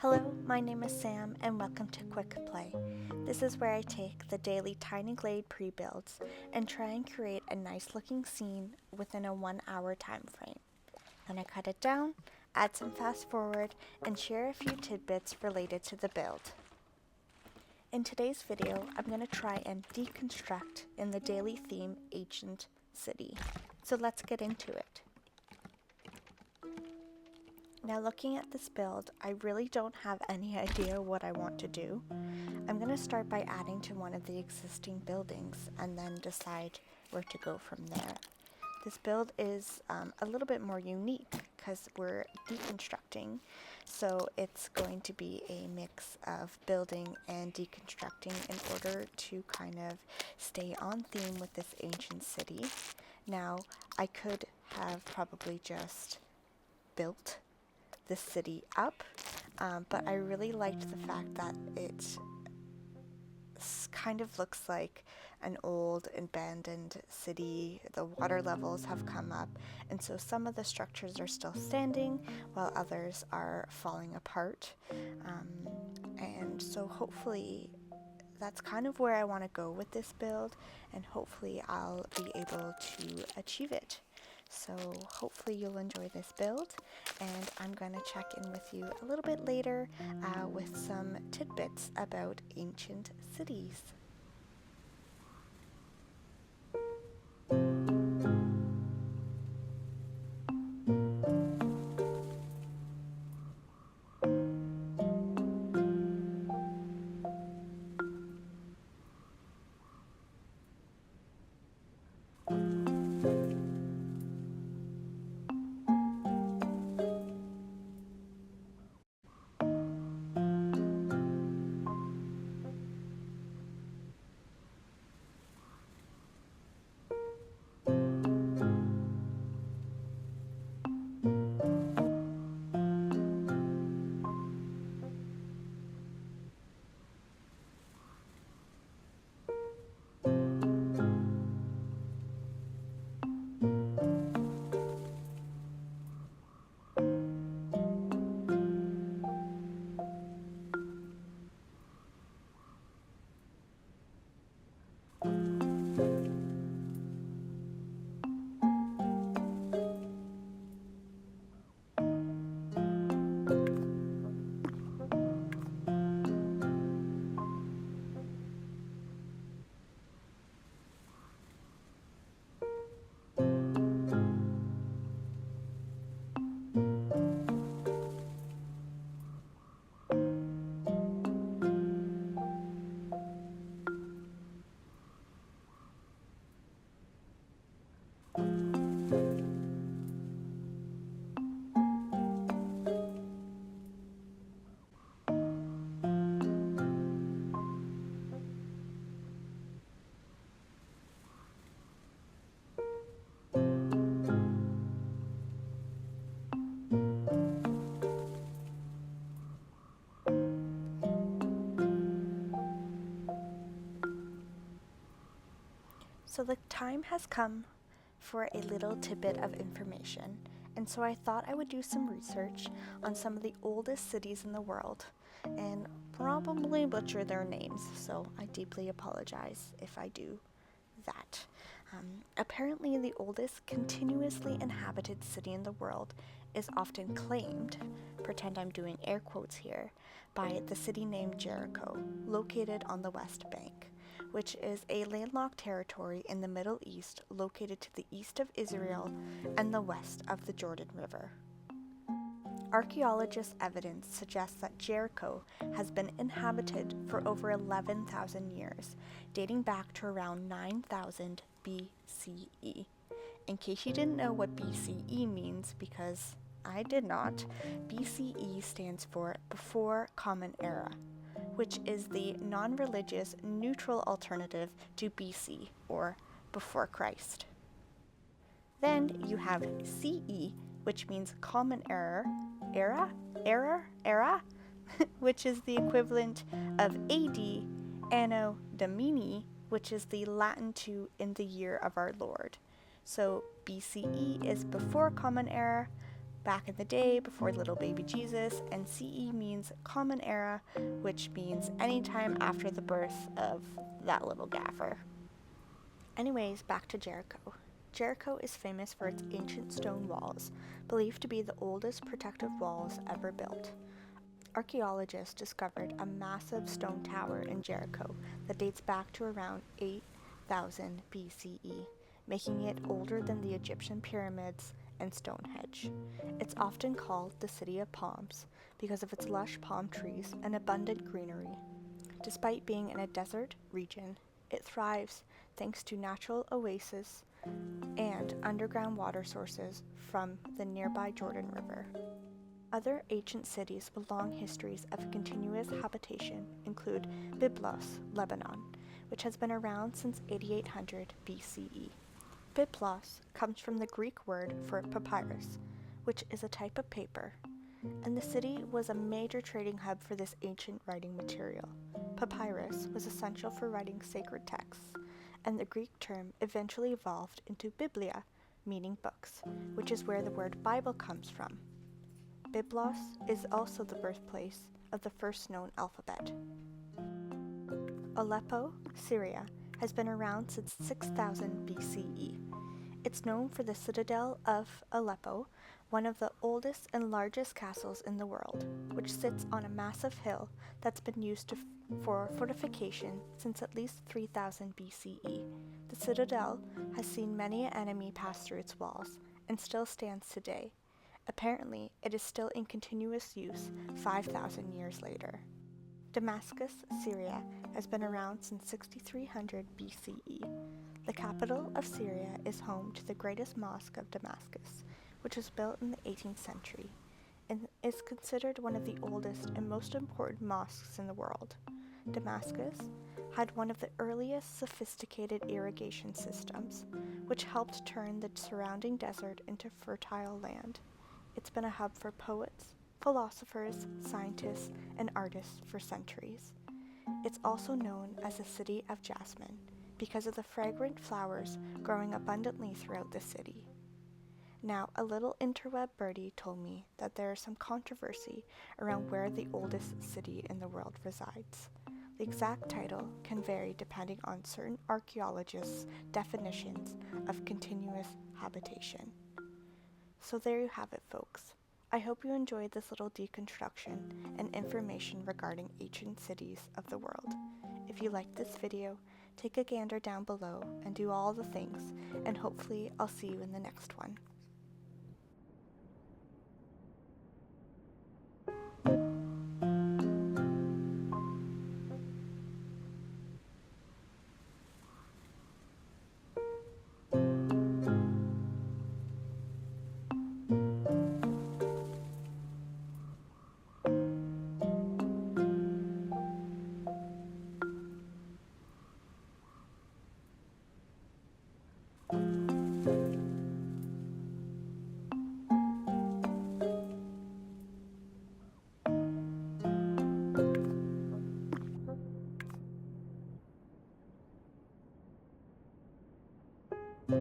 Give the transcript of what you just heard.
Hello, my name is Sam and welcome to Quick Play. This is where I take the daily Tiny Glade pre-builds and try and create a nice looking scene within a 1 hour time frame. Then I cut it down, add some fast forward, and share a few tidbits related to the build. In today's video, I'm going to try and deconstruct in the daily theme Ancient City. So let's get into it. Now looking at this build, I really don't have any idea what I want to do. I'm going to start by adding to one of the existing buildings and then decide where to go from there. This build is a little bit more unique because we're deconstructing, so it's going to be a mix of building and deconstructing in order to kind of stay on theme with this ancient city. Now, I could have probably just built the city up, but I really liked the fact that it kind of looks like an old abandoned city. The water levels have come up, and so some of the structures are still standing while others are falling apart, and so hopefully that's kind of where I want to go with this build, and hopefully I'll be able to achieve it. So hopefully you'll enjoy this build, and I'm going to check in with you a little bit later with some tidbits about ancient cities. So the time has come for a little tidbit of information, and so I thought I would do some research on some of the oldest cities in the world and probably butcher their names, so I deeply apologize if I do that. Apparently the oldest continuously inhabited city in the world is often claimed, pretend I'm doing air quotes here, by the city named Jericho, located on the West Bank, which is a landlocked territory in the Middle East located to the east of Israel and the west of the Jordan River. Archaeologists' evidence suggests that Jericho has been inhabited for over 11,000 years, dating back to around 9000 BCE. In case you didn't know what BCE means, because I did not, BCE stands for Before Common Era, which is the non-religious neutral alternative to BC, or before Christ. Then you have CE, which means Common Era, which is the equivalent of AD, Anno Domini, which is the Latin to in the year of our Lord. So BCE is before Common Era, back in the day before little baby Jesus, and CE means common era, which means anytime after the birth of that little gaffer. Anyways, back to Jericho. Jericho is famous for its ancient stone walls, believed to be the oldest protective walls ever built. Archaeologists discovered a massive stone tower in Jericho that dates back to around 8000 BCE, making it older than the Egyptian pyramids and Stonehenge. It's often called the City of Palms because of its lush palm trees and abundant greenery. Despite being in a desert region, it thrives thanks to natural oases and underground water sources from the nearby Jordan River. Other ancient cities with long histories of continuous habitation include Byblos, Lebanon, which has been around since 8800 BCE. Byblos comes from the Greek word for papyrus, which is a type of paper, and the city was a major trading hub for this ancient writing material. Papyrus was essential for writing sacred texts, and the Greek term eventually evolved into biblia, meaning books, which is where the word Bible comes from. Byblos is also the birthplace of the first known alphabet. Aleppo, Syria, has been around since 6000 BCE. It's known for the citadel of Aleppo, one of the oldest and largest castles in the world, which sits on a massive hill that's been used for fortification since at least 3000 BCE. The citadel has seen many an enemy pass through its walls and still stands today. Apparently, it is still in continuous use 5,000 years later. Damascus, Syria, has been around since 6300 BCE. The capital of Syria is home to the greatest mosque of Damascus, which was built in the 18th century, and is considered one of the oldest and most important mosques in the world. Damascus had one of the earliest sophisticated irrigation systems, which helped turn the surrounding desert into fertile land. It's been a hub for poets, philosophers, scientists, and artists for centuries. It's also known as the City of Jasmine because of the fragrant flowers growing abundantly throughout the city. Now, a little interweb birdie told me that there is some controversy around where the oldest city in the world resides. The exact title can vary depending on certain archaeologists' definitions of continuous habitation. So there you have it, folks. I hope you enjoyed this little deconstruction and information regarding ancient cities of the world. If you liked this video, take a gander down below and do all the things, and hopefully I'll see you in the next one.